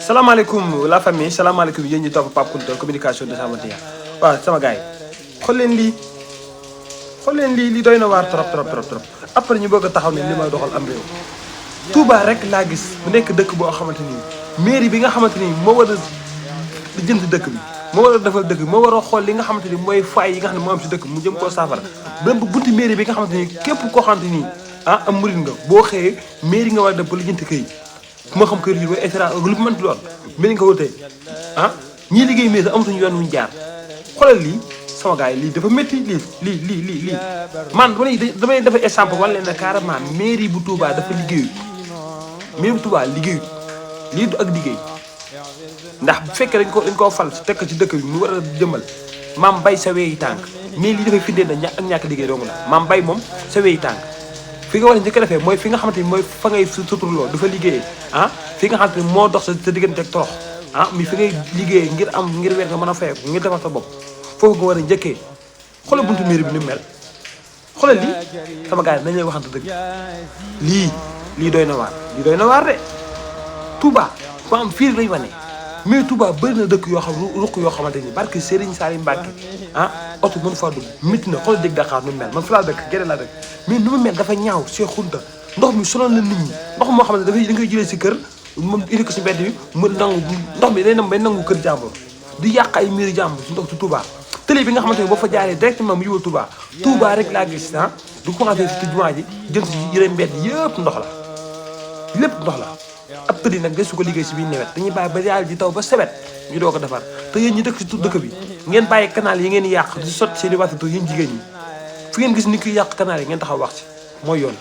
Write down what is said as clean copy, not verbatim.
salaamaaleykum la famille salaamaaleykum yéen ñi topp Pape Kounta communication 221 waaw sama gars yi xool leen lii doy na waar trop après ñu bëgg a taxaw ne li may doxal am réew Touba rek laa gis bu nekk dëkk boo xamante ni mairie bi nga xamante ni moo war a jënd dëkk bi moo war a defal dëkk bi moo war a xool li nga xamante ni mooy fay yi nga xam ne moo am si dëkk mu jëm koo saafara même bu bunti mairie bi nga xamante ni képp koo xamante ni am murid nga boo xëyee mairie nga war a def ba lijjanti këy moo xam kër yi ba et cetera lu mu mënti doon mairie nga wutee ñii liggéey mairie amatuñu yoon wuñu jaar xoolal lii sama gars yi lii dafa métti lii man damay dafa exemple wala leen ne carrément mairie bu Touba dafa liggéeyut mairie bu Touba liggéeyut lii du ak liggéey ndax bu fekkee dañ koo fal tekk ci dëkk bi mu war a jëmmal maam bay sa weyi tànk mais lii dafay firndeel na ak ñàkk liggéey dong la maam bay moom sa weyi tànk fi nga war a njëkk a defee mooy fi nga xamante ni mooy fa ngay suturloo dafa liggéeyee fi nga xamante ni moo dox sa diggante ak torox mi fi ngay liggéeyee ngir weer nga mën a fayeeku ngir defar sa bopp foofu nga war a njëkkee xoolal buntu mairie bi ni mu mel xoolal lii sama gars yi nañ lay waxante dëgg lii doy na waar de Touba fa am fii lay wane mais Touba bëri na dëkk yoo xam ruq yoo xamante ni barke Serigne Salim Mbacke oto mënu faa dugg métti na xoolal dégg Dakar nu mu mel man fa laa dëkk gerte laa dëkk mais nu mu mel dafa ñaaw see xunta ndox mi sonal la nit ñi ndox moo xam ne dafay da ngay jëlee si kër moom indi ko si mbedd bi mu nangu ndox mi day dem bay nangu kër jàmbur di yàq ay miiri jàmbur si ndox si Touba télé bi nga xamante ne boo fa jaaree directement mu yóbbu Touba rek laa gis du commencé si jumaa ji jëm si yeneen mbedd yëpp ndox la lépp ndox la ab tëddi nag de su ko liggéey si biir nawet dañuy bàyyi ba yàlla ji taw ba sebet ñu doo ko defar te yéen ñi dëkk si dëkk bi ngeen bàyyi canal yi ngeen yàq di sotti seen i waxtu yéen jigéen ñi fu ngeen gis ni kuy yàq canal yi ngeen taxaw wax ci mooy yoon